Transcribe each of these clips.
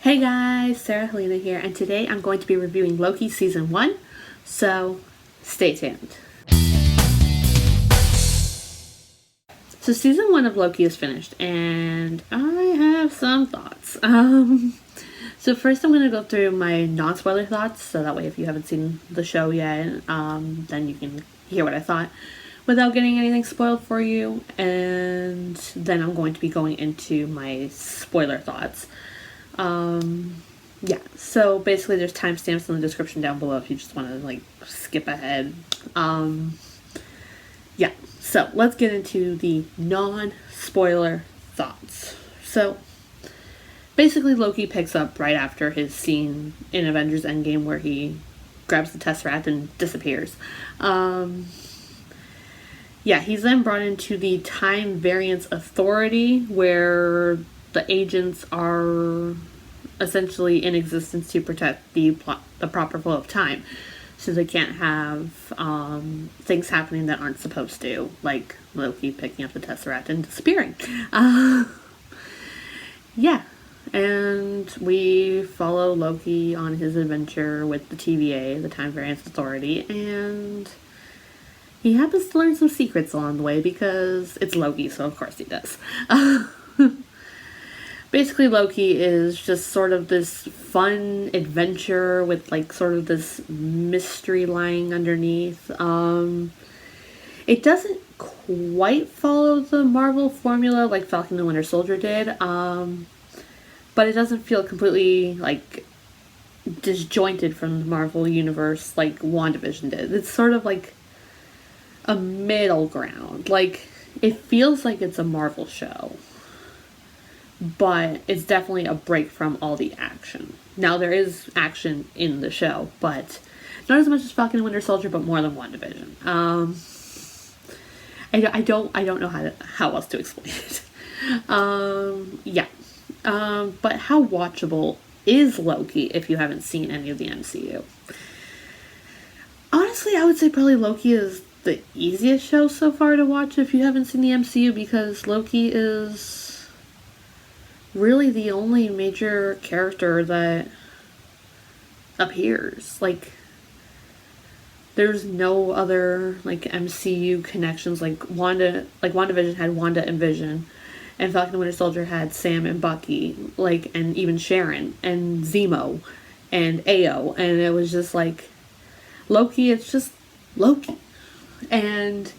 Hey guys, Halina here, and today I'm going to be reviewing Loki Season 1, so stay tuned. So Season 1 of Loki is finished, and I have some thoughts. So first I'm going to go through my non-spoiler thoughts, so that way if you haven't seen the show yet, then you can hear what I thought without getting anything spoiled for you, and then I'm going to be going into my spoiler thoughts. Yeah, so basically there's timestamps in the description down below if you just want to skip ahead. Yeah, so let's get into the non-spoiler thoughts. So basically Loki picks up right after his scene in Avengers Endgame where he grabs the Tesseract and disappears. Yeah, he's then brought into the Time Variance Authority where the agents are essentially in existence to protect the proper flow of time. So they can't have things happening that aren't supposed to, like Loki picking up the Tesseract and disappearing. Yeah, and we follow Loki on his adventure with the TVA, the Time Variance Authority, and he happens to learn some secrets along the way because it's Loki, so of course he does. Basically, Loki is just sort of this fun adventure with sort of this mystery lying underneath. It doesn't quite follow the Marvel formula like Falcon and Winter Soldier did, but it doesn't feel completely disjointed from the Marvel universe like WandaVision did. It's sort of like a middle ground. It feels like it's a Marvel show, but it's definitely a break from all the action. Now, there is action in the show, but not as much as Falcon and Winter Soldier, but more than WandaVision. I don't know how else to explain it. Yeah. But how watchable is Loki if you haven't seen any of the MCU? Honestly, I would say probably Loki is the easiest show so far to watch if you haven't seen the MCU, because Loki is really the only major character that appears. There's no other MCU connections. WandaVision had Wanda and Vision, and Falcon and Winter Soldier had Sam and Bucky, and even Sharon and Zemo and Ao, and it was just Loki, it's just Loki. And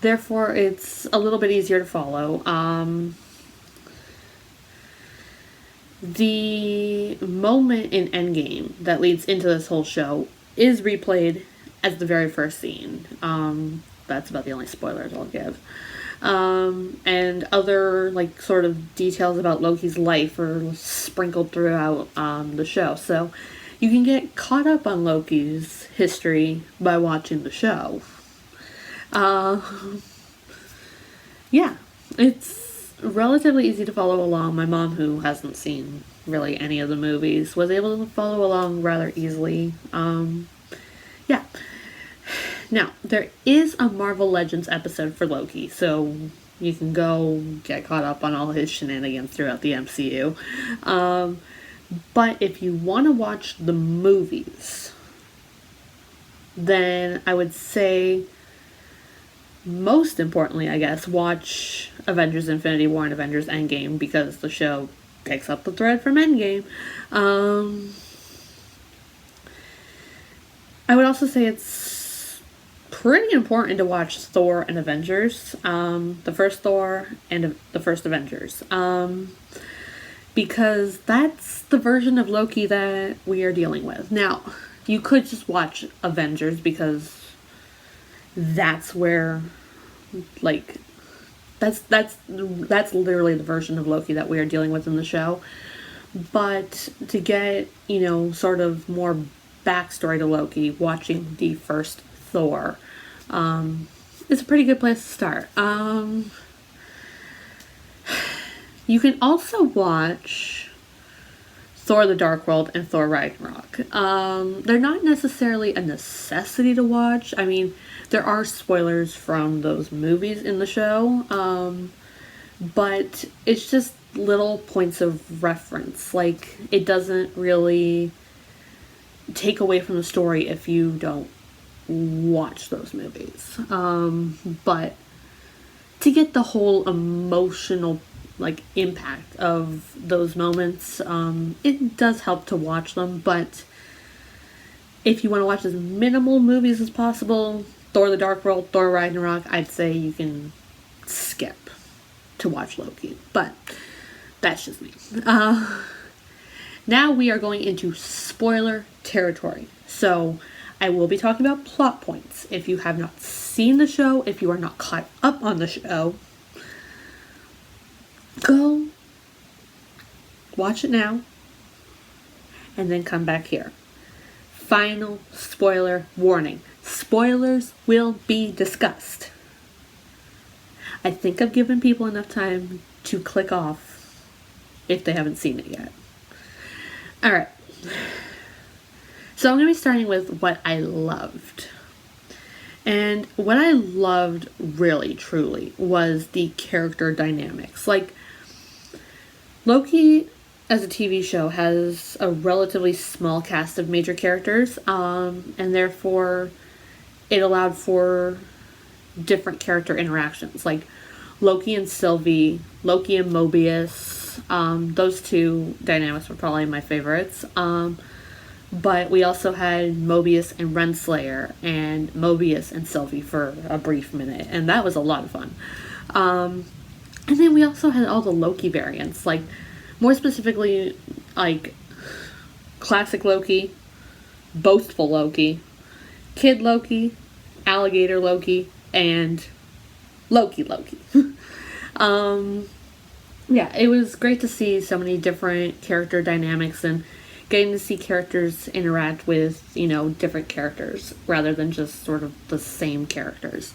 therefore it's a little bit easier to follow. The moment in Endgame that leads into this whole show is replayed as the very first scene. That's about the only spoilers I'll give. And other sort of details about Loki's life are sprinkled throughout the show. So you can get caught up on Loki's history by watching the show. Yeah, it's relatively easy to follow along. My mom, who hasn't seen really any of the movies, was able to follow along rather easily. Yeah. Now, there is a Marvel Legends episode for Loki, so you can go get caught up on all his shenanigans throughout the MCU. But if you want to watch the movies, then I would say, most importantly, I guess, watch Avengers Infinity War and Avengers Endgame, because the show picks up the thread from Endgame. I would also say it's pretty important to watch Thor and Avengers, the first Thor and the first Avengers, because that's the version of Loki that we are dealing with. Now, you could just watch Avengers because that's where that's literally the version of Loki that we are dealing with in the show. But to get, sort of more backstory to Loki, watching the first Thor is a pretty good place to start. You can also watch Thor: The Dark World and Thor: Ragnarok. They're not necessarily a necessity to watch. I mean, there are spoilers from those movies in the show, but it's just little points of reference. Like, it doesn't really take away from the story if you don't watch those movies. But to get the whole emotional like impact of those moments, it does help to watch them. But if you want to watch as minimal movies as possible, Thor: The Dark World, Thor: Ragnarok, I'd say you can skip to watch Loki. But that's just me. Now we are going into spoiler territory. So I will be talking about plot points. If you have not seen the show, if you are not caught up on the show, go watch it now and then come back here. Final spoiler warning. Spoilers will be discussed. I think I've given people enough time to click off if they haven't seen it yet. Alright. So I'm going to be starting with what I loved. And what I loved really, truly, was the character dynamics. Like, Loki, as a TV show, has a relatively small cast of major characters, and therefore it allowed for different character interactions. Like, Loki and Sylvie, Loki and Mobius, those two dynamics were probably my favorites. But we also had Mobius and Renslayer, and Mobius and Sylvie for a brief minute, and that was a lot of fun. And then we also had all the Loki variants, like, more specifically, like, classic Loki, boastful Loki, kid Loki, alligator Loki, and Loki. Yeah, it was great to see so many different character dynamics and getting to see characters interact with, different characters rather than just sort of the same characters.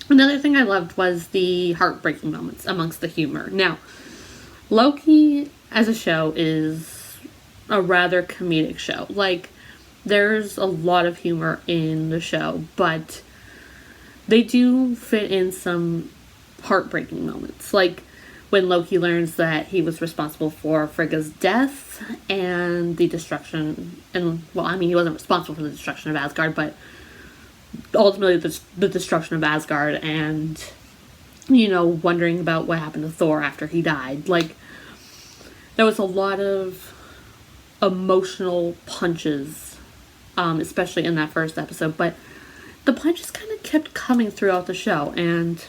Another thing I loved was the heartbreaking moments amongst the humor. Now, Loki as a show is a rather comedic show. Like, there's a lot of humor in the show, but they do fit in some heartbreaking moments. Like, when Loki learns that he was responsible for Frigga's death and the destruction, and, well, I mean, he wasn't responsible for the destruction of Asgard, but ultimately the destruction of Asgard, and, wondering about what happened to Thor after he died. Like, there was a lot of emotional punches, especially in that first episode, but the punches kind of kept coming throughout the show, and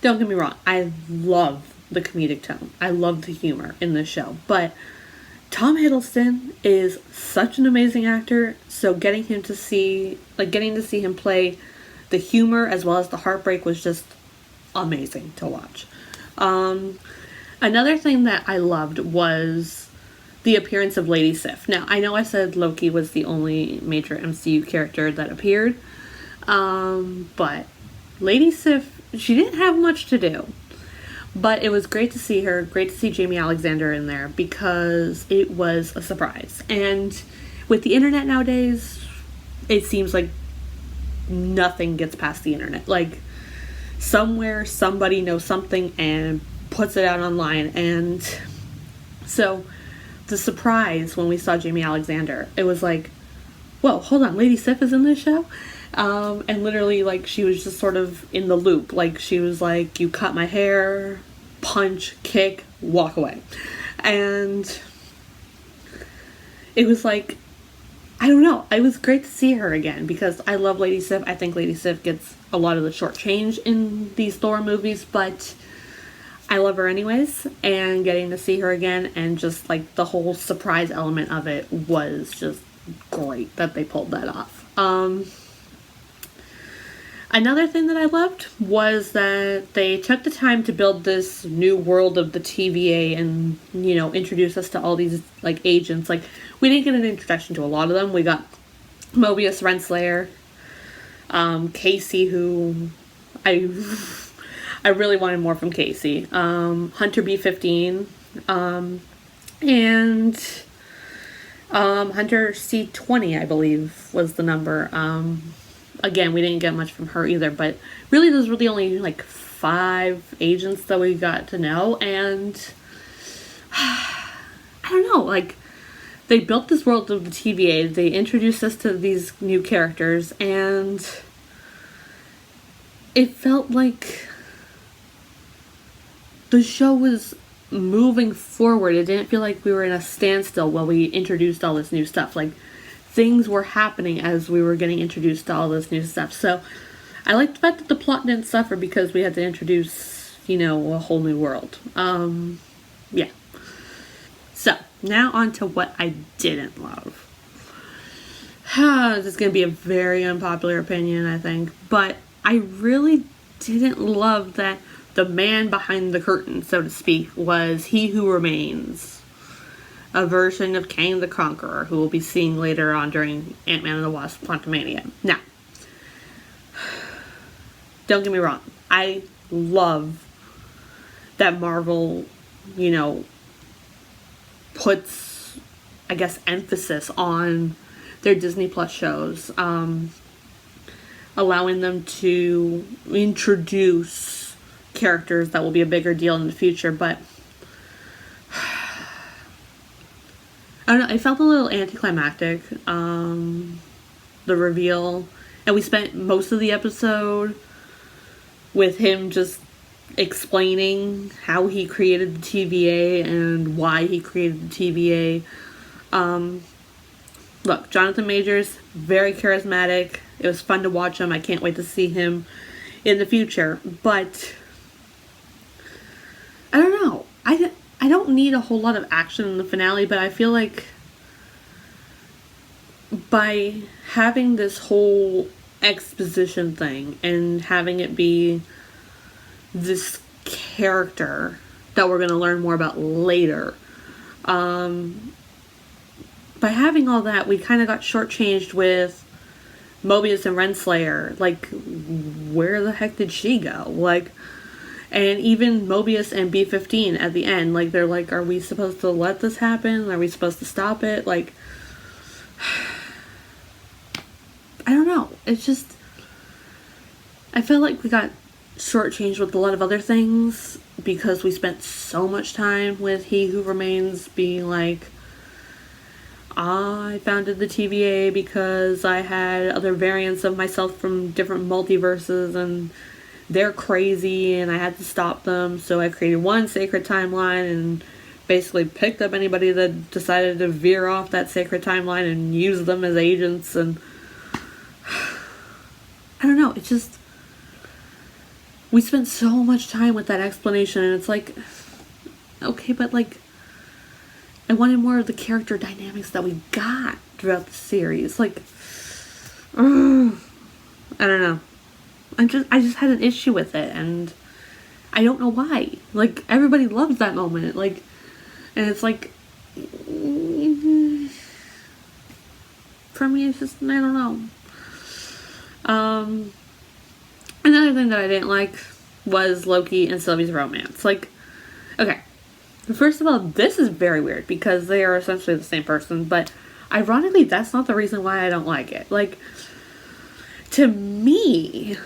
don't get me wrong, I love the comedic tone. I love the humor in this show. But Tom Hiddleston is such an amazing actor, so getting to see him play the humor as well as the heartbreak was just amazing to watch. Another thing that I loved was the appearance of Lady Sif. Now, I know I said Loki was the only major MCU character that appeared, but Lady Sif, she didn't have much to do, but it was great to see her, great to see Jamie Alexander in there, because it was a surprise. And with the internet nowadays, it seems like nothing gets past the internet. Like, somewhere somebody knows something and puts it out online, and so the surprise when we saw Jamie Alexander, it was like, whoa, hold on, Lady Sif is in this show? And literally, like, she was just sort of in the loop. Like, she was like, you cut my hair, punch, kick, walk away. And it was like, I don't know. It was great to see her again, because I love Lady Sif. I think Lady Sif gets a lot of the short change in these Thor movies, but I love her anyways. And getting to see her again and just, like, the whole surprise element of it was just great that they pulled that off. Another thing that I loved was that they took the time to build this new world of the TVA and, introduce us to all these, like, agents. Like, we didn't get an introduction to a lot of them. We got Mobius, Renslayer, Casey, who I really wanted more from Casey, Hunter B-15, and Hunter C-20, I believe, was the number. Again, we didn't get much from her either, but really those were the only, like, 5 agents that we got to know, and I don't know, like, they built this world of the TVA, they introduced us to these new characters, and it felt like the show was moving forward. It didn't feel like we were in a standstill while we introduced all this new stuff. Like, things were happening as we were getting introduced to all this new stuff. So I like the fact that the plot didn't suffer because we had to introduce, a whole new world. Yeah. So, now on to what I didn't love. This is going to be a very unpopular opinion, I think. But I really didn't love that the man behind the curtain, so to speak, was He Who Remains. A version of Kang the Conqueror, who we'll be seeing later on during Ant-Man and the Wasp: Quantumania. Now, don't get me wrong. I love that Marvel, puts, I guess, emphasis on their Disney Plus shows. Allowing them to introduce characters that will be a bigger deal in the future, but I don't know, it felt a little anticlimactic, the reveal, and we spent most of the episode with him just explaining how he created the TVA and why he created the TVA. Look, Jonathan Majors, very charismatic. It was fun to watch him. I can't wait to see him in the future. But I don't know. I don't need a whole lot of action in the finale, but I feel like by having this whole exposition thing and having it be this character that we're going to learn more about later, by having all that, we kind of got shortchanged with Mobius and Renslayer. Like, where the heck did she go? Like, and even Mobius and B-15 at the end, like, they're like, are we supposed to let this happen? Are we supposed to stop it? Like, I don't know. It's just, I felt like we got shortchanged with a lot of other things because we spent so much time with He Who Remains being like, I founded the TVA because I had other variants of myself from different multiverses and they're crazy and I had to stop them, so I created one sacred timeline and basically picked up anybody that decided to veer off that sacred timeline and use them as agents. And I don't know, it's just, we spent so much time with that explanation and it's like, okay, but like, I wanted more of the character dynamics that we got throughout the series. Like, I don't know. I just had an issue with it, and I don't know why. Like, everybody loves that moment. Like, and it's like, for me, it's just, I don't know. Another thing that I didn't like was Loki and Sylvie's romance. Like, okay. First of all, this is very weird because they are essentially the same person, but ironically, that's not the reason why I don't like it. Like, to me,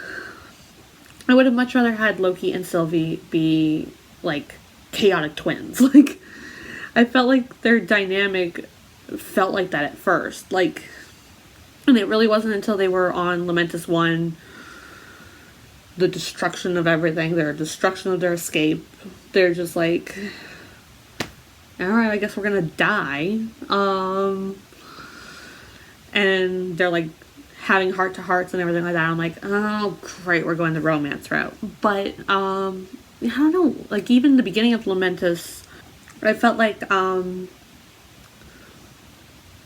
I would have much rather had Loki and Sylvie be, like, chaotic twins. Like, I felt like their dynamic felt like that at first. Like, and it really wasn't until they were on Lamentus 1, the destruction of everything, their destruction of their escape, they're just like, alright, I guess we're gonna die. And they're like having heart-to-hearts and everything like that. I'm like, oh great, we're going the romance route. But I don't know, like even the beginning of Lamentus, I felt like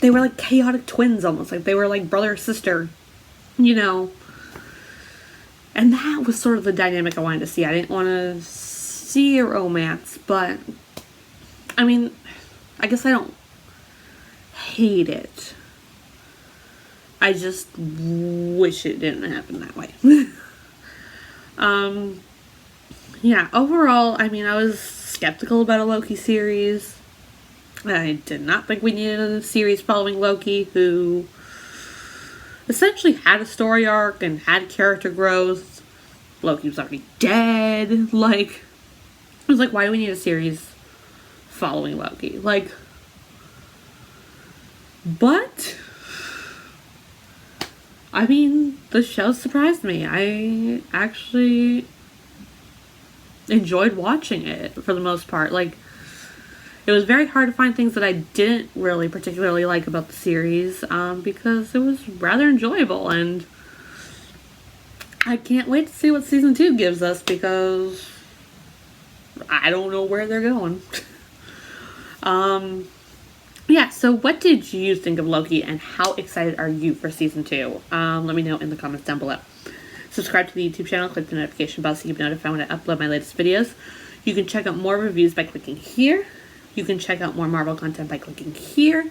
they were like chaotic twins almost, like they were like brother or sister, and that was sort of the dynamic I wanted to see. I didn't want to see a romance, but I mean, I guess I don't hate it. I just wish it didn't happen that way. Yeah, overall, I mean, I was skeptical about a Loki series. I did not think we needed a series following Loki, who essentially had a story arc and had character growth. Loki was already dead. Like, I was like, why do we need a series following Loki? Like, but I mean, the show surprised me. I actually enjoyed watching it for the most part. Like, it was very hard to find things that I didn't really particularly like about the series, because it was rather enjoyable, and I can't wait to see what season 2 gives us, because I don't know where they're going. Yeah, so what did you think of Loki, and how excited are you for season 2? Let me know in the comments down below. Subscribe to the YouTube channel, click the notification bell so you can be notified when I upload my latest videos. You can check out more reviews by clicking here. You can check out more Marvel content by clicking here.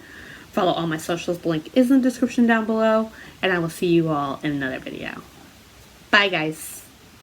Follow all my socials, the link is in the description down below, and I will see you all in another video. Bye, guys.